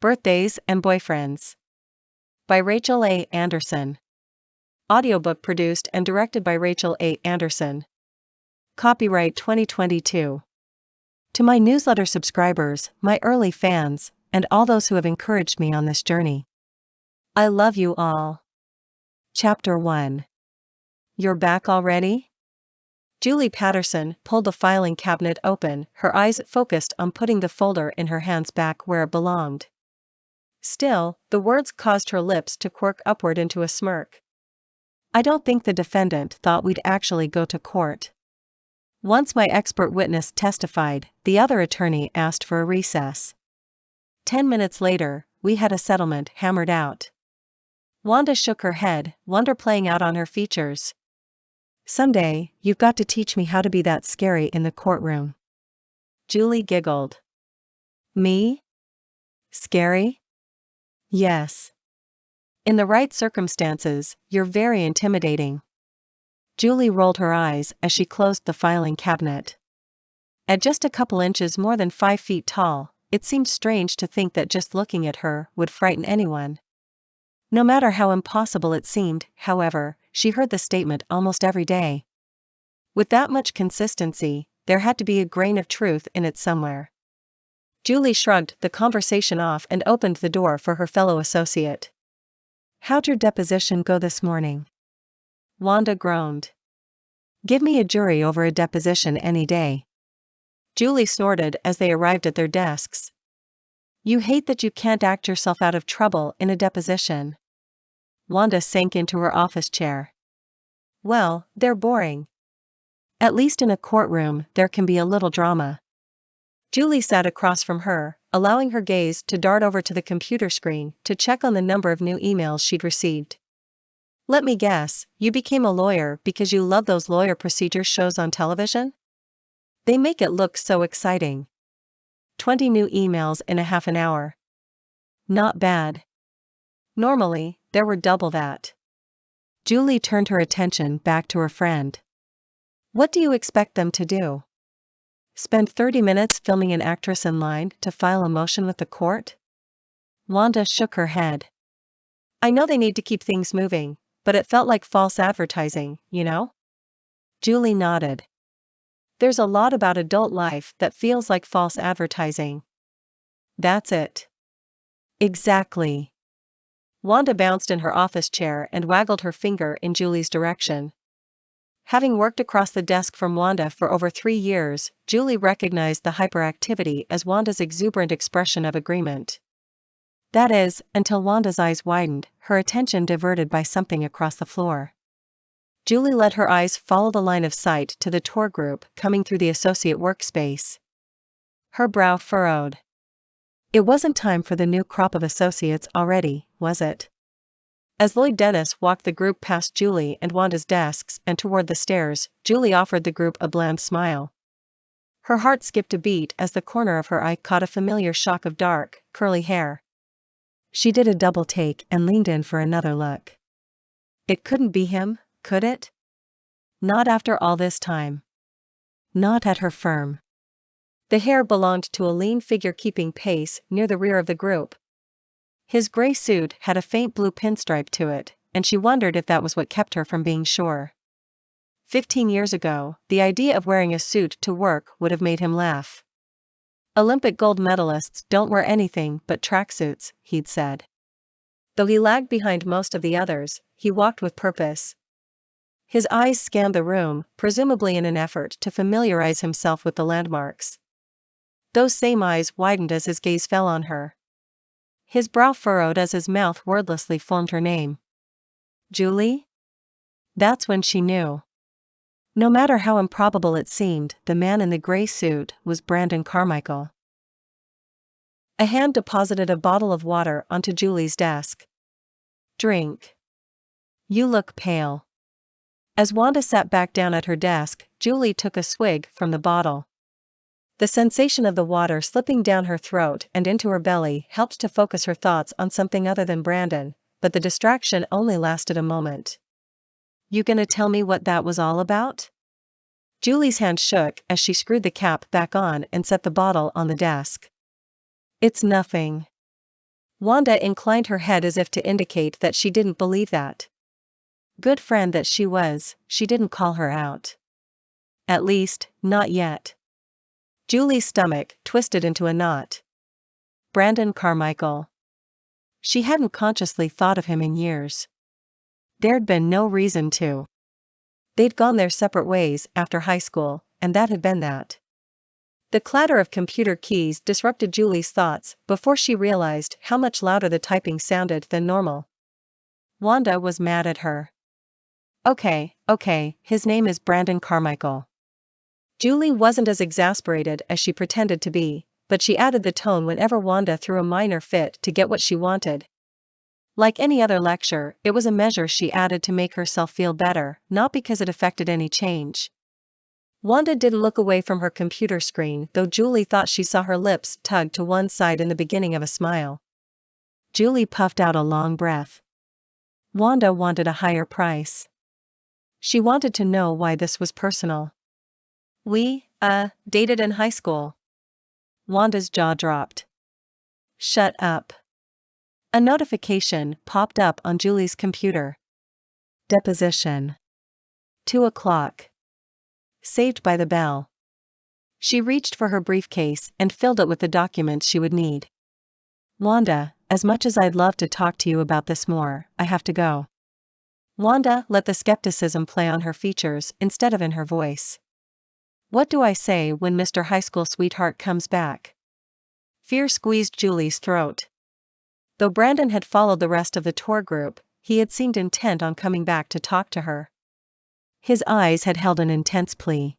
Birthdays and Boyfriends. By Rachel A. Anderson. Audiobook produced and directed by Rachel A. Anderson. Copyright 2022. To my newsletter subscribers, my early fans, and all those who have encouraged me on this journey, I love you all. Chapter 1. You're back already? Julie Patterson pulled the filing cabinet open, her eyes focused on putting the folder in her hands back where it belonged. Still, the words caused her lips to quirk upward into a smirk. I don't think the defendant thought we'd actually go to court. Once my expert witness testified, the other attorney asked for a recess. 10 minutes later, we had a settlement hammered out. Wanda shook her head, wonder playing out on her features. Someday, you've got to teach me how to be that scary in the courtroom. Julie giggled. Me? Scary? Yes. In the right circumstances, you're very intimidating. Julie rolled her eyes as she closed the filing cabinet. At just a couple inches more than 5 feet tall, it seemed strange to think that just looking at her would frighten anyone. No matter how impossible it seemed, however, she heard the statement almost every day. With that much consistency, there had to be a grain of truth in it somewhere. Julie shrugged the conversation off and opened the door for her fellow associate. How'd your deposition go this morning? Wanda groaned. Give me a jury over a deposition any day. Julie snorted as they arrived at their desks. You hate that you can't act yourself out of trouble in a deposition. Wanda sank into her office chair. Well, they're boring. At least in a courtroom, there can be a little drama. Julie sat across from her, allowing her gaze to dart over to the computer screen to check on the number of new emails she'd received. Let me guess, you became a lawyer because you love those lawyer procedure shows on television? They make it look so exciting. 20 new emails in a half an hour. Not bad. Normally, there were double that. Julie turned her attention back to her friend. What do you expect them to do? Spend 30 minutes filming an actress in line to file a motion with the court? Wanda shook her head. I know they need to keep things moving, but it felt like false advertising, you know? Julie nodded. There's a lot about adult life that feels like false advertising. That's it. Exactly. Wanda bounced in her office chair and waggled her finger in Julie's direction. Having worked across the desk from Wanda for over 3 years, Julie recognized the hyperactivity as Wanda's exuberant expression of agreement. That is, until Wanda's eyes widened, her attention diverted by something across the floor. Julie let her eyes follow the line of sight to the tour group coming through the associate workspace. Her brow furrowed. It wasn't time for the new crop of associates already, was it? As Lloyd Dennis walked the group past Julie and Wanda's desks and toward the stairs, Julie offered the group a bland smile. Her heart skipped a beat as the corner of her eye caught a familiar shock of dark, curly hair. She did a double take and leaned in for another look. It couldn't be him, could it? Not after all this time. Not at her firm. The hair belonged to a lean figure keeping pace near the rear of the group. His gray suit had a faint blue pinstripe to it, and she wondered if that was what kept her from being sure. 15 years ago, the idea of wearing a suit to work would have made him laugh. Olympic gold medalists don't wear anything but tracksuits, he'd said. Though he lagged behind most of the others, he walked with purpose. His eyes scanned the room, presumably in an effort to familiarize himself with the landmarks. Those same eyes widened as his gaze fell on her. His brow furrowed as his mouth wordlessly formed her name. Julie? That's when she knew. No matter how improbable it seemed, the man in the gray suit was Brandon Carmichael. A hand deposited a bottle of water onto Julie's desk. Drink. You look pale. As Wanda sat back down at her desk, Julie took a swig from the bottle. The sensation of the water slipping down her throat and into her belly helped to focus her thoughts on something other than Brandon, but the distraction only lasted a moment. You gonna tell me what that was all about? Julie's hand shook as she screwed the cap back on and set the bottle on the desk. It's nothing. Wanda inclined her head as if to indicate that she didn't believe that. Good friend that she was, she didn't call her out. At least, not yet. Julie's stomach twisted into a knot. Brandon Carmichael. She hadn't consciously thought of him in years. There'd been no reason to. They'd gone their separate ways after high school, and that had been that. The clatter of computer keys disrupted Julie's thoughts before she realized how much louder the typing sounded than normal. Wanda was mad at her. Okay, his name is Brandon Carmichael. Julie wasn't as exasperated as she pretended to be, but she added the tone whenever Wanda threw a minor fit to get what she wanted. Like any other lecture, it was a measure she added to make herself feel better, not because it affected any change. Wanda didn't look away from her computer screen, though Julie thought she saw her lips tug to one side in the beginning of a smile. Julie puffed out a long breath. Wanda wanted a higher price. She wanted to know why this was personal. We, dated in high school. Wanda's jaw dropped. Shut up. A notification popped up on Julie's computer. Deposition. 2:00. Saved by the bell. She reached for her briefcase and filled it with the documents she would need. Wanda, as much as I'd love to talk to you about this more, I have to go. Wanda let the skepticism play on her features instead of in her voice. What do I say when Mr. High School Sweetheart comes back? Fear squeezed Julie's throat. Though Brandon had followed the rest of the tour group, he had seemed intent on coming back to talk to her. His eyes had held an intense plea.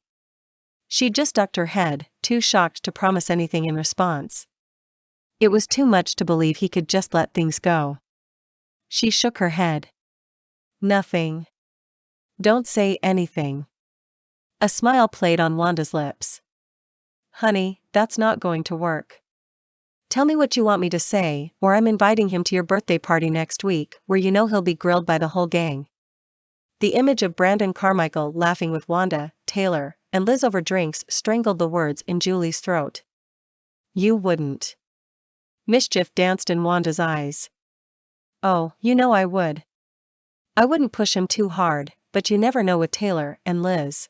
She just ducked her head, too shocked to promise anything in response. It was too much to believe he could just let things go. She shook her head. Nothing. Don't say anything. A smile played on Wanda's lips. Honey, that's not going to work. Tell me what you want me to say, or I'm inviting him to your birthday party next week, where you know he'll be grilled by the whole gang. The image of Brandon Carmichael laughing with Wanda, Taylor, and Liz over drinks strangled the words in Julie's throat. You wouldn't. Mischief danced in Wanda's eyes. Oh, you know I would. I wouldn't push him too hard, but you never know with Taylor and Liz.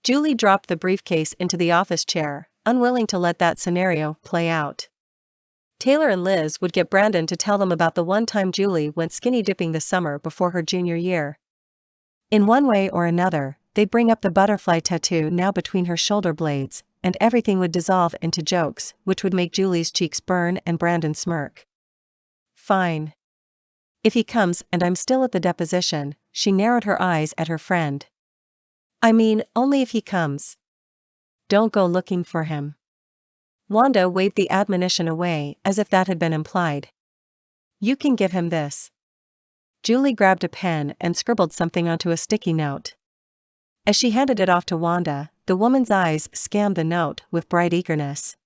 Julie dropped the briefcase into the office chair, unwilling to let that scenario play out. Taylor and Liz would get Brandon to tell them about the one time Julie went skinny dipping the summer before her junior year. In one way or another, they'd bring up the butterfly tattoo now between her shoulder blades, and everything would dissolve into jokes, which would make Julie's cheeks burn and Brandon smirk. Fine. If he comes and I'm still at the deposition, she narrowed her eyes at her friend. I mean, only if he comes. Don't go looking for him. Wanda waved the admonition away as if that had been implied. You can give him this. Julie grabbed a pen and scribbled something onto a sticky note. As she handed it off to Wanda, the woman's eyes scanned the note with bright eagerness.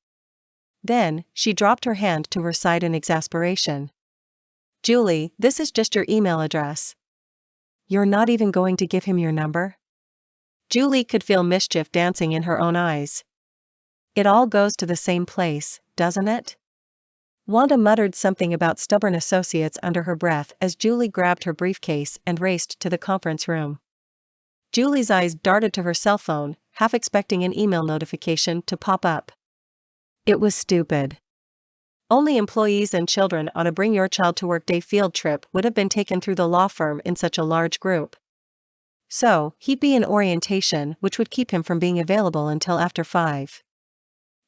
Then, she dropped her hand to her side in exasperation. Julie, this is just your email address. You're not even going to give him your number? Julie could feel mischief dancing in her own eyes. It all goes to the same place, doesn't it? Wanda muttered something about stubborn associates under her breath as Julie grabbed her briefcase and raced to the conference room. Julie's eyes darted to her cell phone, half expecting an email notification to pop up. It was stupid. Only employees and children on a Bring Your Child to Work Day field trip would have been taken through the law firm in such a large group. So, he'd be in orientation, which would keep him from being available until after 5.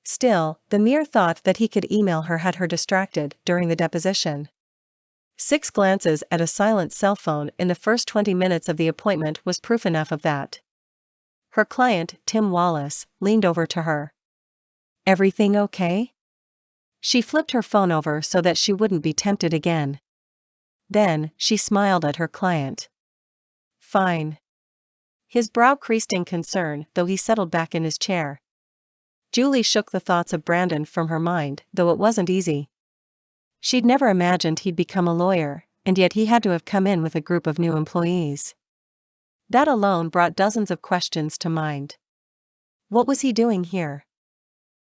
Still, the mere thought that he could email her had her distracted during the deposition. 6 glances at a silent cell phone in the first 20 minutes of the appointment was proof enough of that. Her client, Tim Wallace, leaned over to her. Everything okay? She flipped her phone over so that she wouldn't be tempted again. Then, she smiled at her client. Fine. His brow creased in concern, though he settled back in his chair. Julie shook the thoughts of Brandon from her mind, though it wasn't easy. She'd never imagined he'd become a lawyer, and yet he had to have come in with a group of new employees. That alone brought dozens of questions to mind. What was he doing here?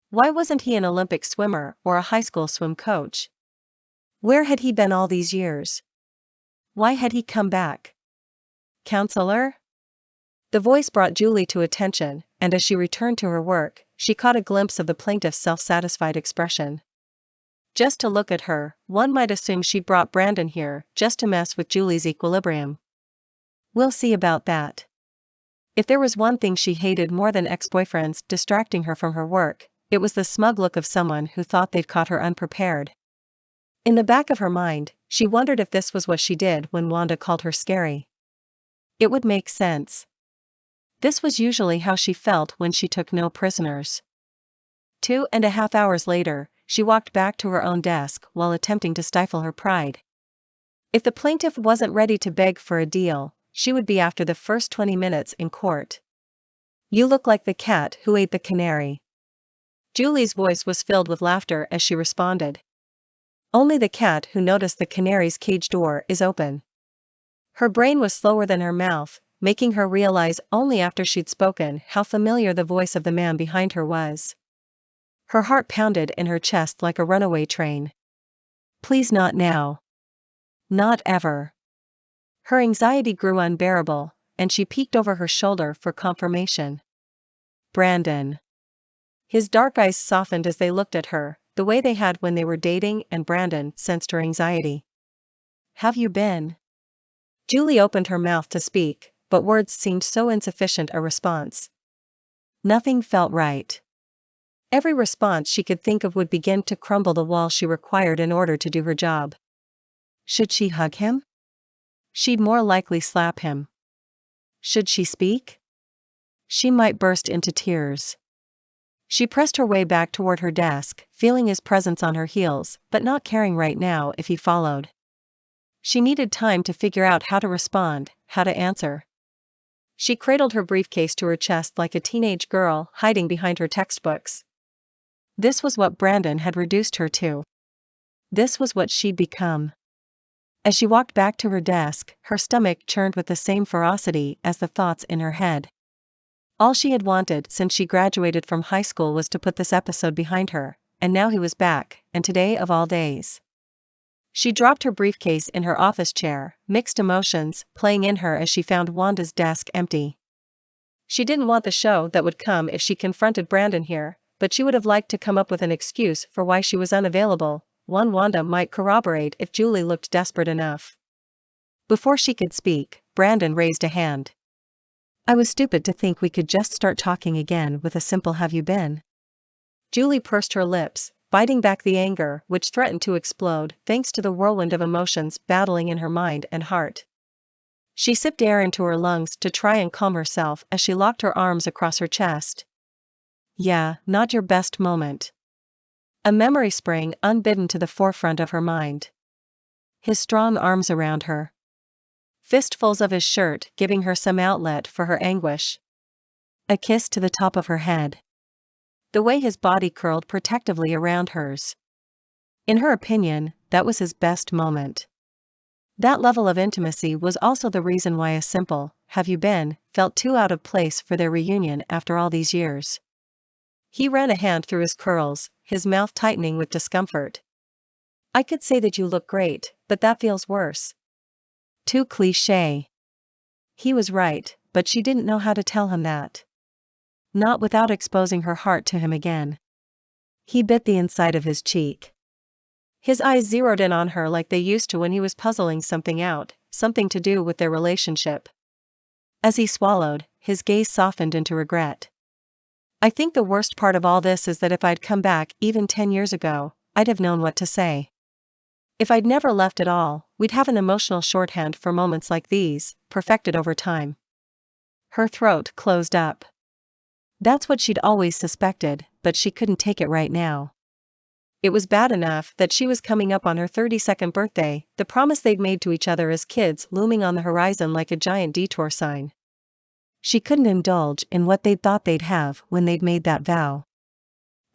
Why wasn't he an Olympic swimmer or a high school swim coach? Where had he been all these years? Why had he come back? Counselor? The voice brought Julie to attention, and as she returned to her work, she caught a glimpse of the plaintiff's self-satisfied expression. Just to look at her, one might assume she'd brought Brandon here just to mess with Julie's equilibrium. We'll see about that. If there was one thing she hated more than ex-boyfriends distracting her from her work, it was the smug look of someone who thought they'd caught her unprepared. In the back of her mind, she wondered if this was what she did when Wanda called her scary. It would make sense. This was usually how she felt when she took no prisoners. 2.5 hours later, she walked back to her own desk while attempting to stifle her pride. If the plaintiff wasn't ready to beg for a deal, she would be after the first 20 minutes in court. You look like the cat who ate the canary. Julie's voice was filled with laughter as she responded. Only the cat who noticed the canary's cage door is open. Her brain was slower than her mouth, making her realize only after she'd spoken how familiar the voice of the man behind her was. Her heart pounded in her chest like a runaway train. Please, not now. Not ever. Her anxiety grew unbearable, and she peeked over her shoulder for confirmation. Brandon. His dark eyes softened as they looked at her, the way they had when they were dating, and Brandon sensed her anxiety. Have you been? Julie opened her mouth to speak, but words seemed so insufficient a response. Nothing felt right. Every response she could think of would begin to crumble the wall she required in order to do her job. Should she hug him? She'd more likely slap him. Should she speak? She might burst into tears. She pressed her way back toward her desk, feeling his presence on her heels, but not caring right now if he followed. She needed time to figure out how to respond, how to answer. She cradled her briefcase to her chest like a teenage girl hiding behind her textbooks. This was what Brandon had reduced her to. This was what she'd become. As she walked back to her desk, her stomach churned with the same ferocity as the thoughts in her head. All she had wanted since she graduated from high school was to put this episode behind her, and now he was back, and today of all days. She dropped her briefcase in her office chair, mixed emotions playing in her as she found Wanda's desk empty. She didn't want the show that would come if she confronted Brandon here, but she would have liked to come up with an excuse for why she was unavailable, one Wanda might corroborate if Julie looked desperate enough. Before she could speak, Brandon raised a hand. I was stupid to think we could just start talking again with a simple "have you been?" Julie pursed her lips, biting back the anger which threatened to explode thanks to the whirlwind of emotions battling in her mind and heart. She sipped air into her lungs to try and calm herself as she locked her arms across her chest. Yeah, not your best moment. A memory sprang unbidden to the forefront of her mind. His strong arms around her. Fistfuls of his shirt giving her some outlet for her anguish. A kiss to the top of her head. The way his body curled protectively around hers. In her opinion, that was his best moment. That level of intimacy was also the reason why a simple "have you been?" felt too out of place for their reunion after all these years. He ran a hand through his curls, his mouth tightening with discomfort. I could say that you look great, but that feels worse. Too cliché. He was right, but she didn't know how to tell him that. Not without exposing her heart to him again. He bit the inside of his cheek. His eyes zeroed in on her like they used to when he was puzzling something out, something to do with their relationship. As he swallowed, his gaze softened into regret. I think the worst part of all this is that if I'd come back even 10 years ago, I'd have known what to say. If I'd never left at all, we'd have an emotional shorthand for moments like these, perfected over time. Her throat closed up. That's what she'd always suspected, but she couldn't take it right now. It was bad enough that she was coming up on her 32nd birthday, the promise they'd made to each other as kids looming on the horizon like a giant detour sign. She couldn't indulge in what they'd thought they'd have when they'd made that vow.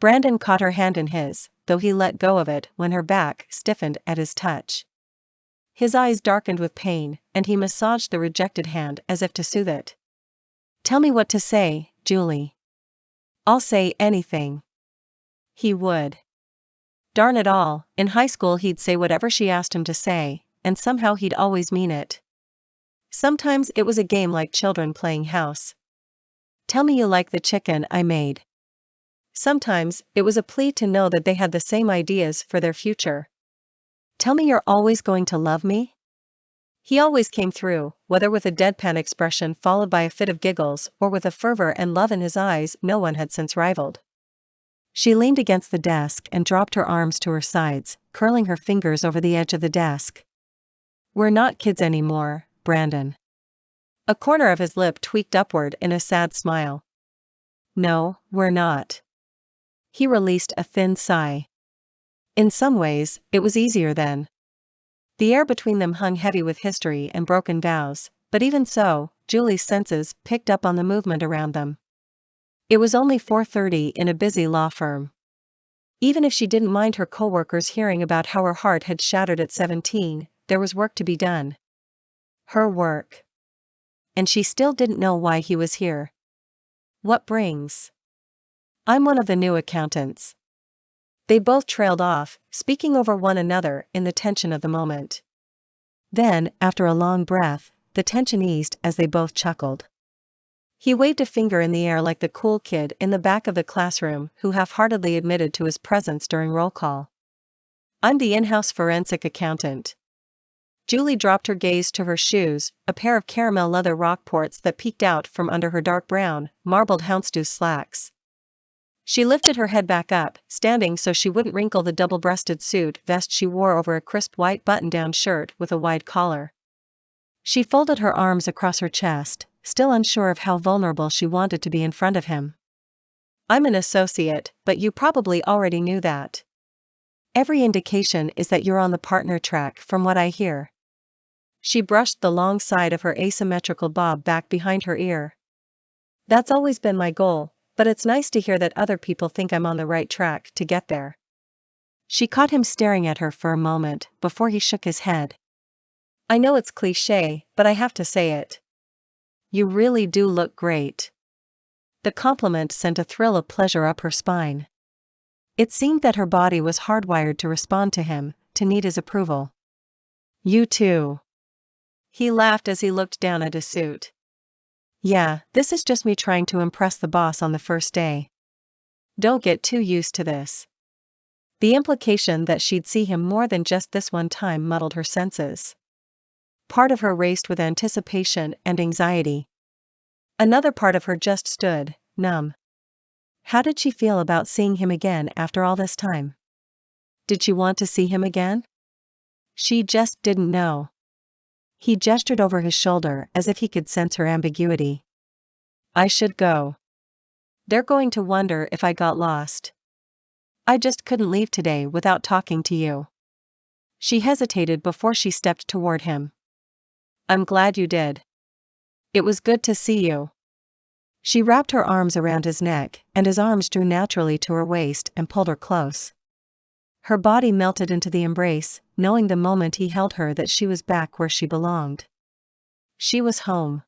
Brandon caught her hand in his, though he let go of it when her back stiffened at his touch. His eyes darkened with pain, and he massaged the rejected hand as if to soothe it. Tell me what to say, Julie. I'll say anything. He would. Darn it all, in high school he'd say whatever she asked him to say, and somehow he'd always mean it. Sometimes it was a game like children playing house. Tell me you like the chicken I made. Sometimes it was a plea to know that they had the same ideas for their future. Tell me you're always going to love me? He always came through, whether with a deadpan expression followed by a fit of giggles or with a fervor and love in his eyes no one had since rivaled. She leaned against the desk and dropped her arms to her sides, curling her fingers over the edge of the desk. We're not kids anymore, Brandon. A corner of his lip tweaked upward in a sad smile. No, we're not. He released a thin sigh. In some ways, it was easier then. The air between them hung heavy with history and broken vows, but even so, Julie's senses picked up on the movement around them. It was only 4:30 in a busy law firm. Even if she didn't mind her coworkers hearing about how her heart had shattered at 17, there was work to be done. Her work. And she still didn't know why he was here. What brings? I'm one of the new accountants. They both trailed off, speaking over one another in the tension of the moment. Then, after a long breath, the tension eased as they both chuckled. He waved a finger in the air like the cool kid in the back of the classroom who half-heartedly admitted to his presence during roll call. I'm the in-house forensic accountant. Julie dropped her gaze to her shoes, a pair of caramel leather Rockports that peeked out from under her dark brown, marbled houndstooth slacks. She lifted her head back up, standing so she wouldn't wrinkle the double-breasted suit vest she wore over a crisp white button-down shirt with a wide collar. She folded her arms across her chest, still unsure of how vulnerable she wanted to be in front of him. I'm an associate, but you probably already knew that. Every indication is that you're on the partner track from what I hear. She brushed the long side of her asymmetrical bob back behind her ear. That's always been my goal, but it's nice to hear that other people think I'm on the right track to get there. She caught him staring at her for a moment before he shook his head. I know it's cliché, but I have to say it. You really do look great. The compliment sent a thrill of pleasure up her spine. It seemed that her body was hardwired to respond to him, to need his approval. You too. He laughed as he looked down at his suit. Yeah, this is just me trying to impress the boss on the first day. Don't get too used to this. The implication that she'd see him more than just this one time muddled her senses. Part of her raced with anticipation and anxiety. Another part of her just stood, numb. How did she feel about seeing him again after all this time? Did she want to see him again? She just didn't know. He gestured over his shoulder as if he could sense her ambiguity. I should go. They're going to wonder if I got lost. I just couldn't leave today without talking to you. She hesitated before she stepped toward him. I'm glad you did. It was good to see you. She wrapped her arms around his neck, and his arms drew naturally to her waist and pulled her close. Her body melted into the embrace, knowing the moment he held her that she was back where she belonged. She was home.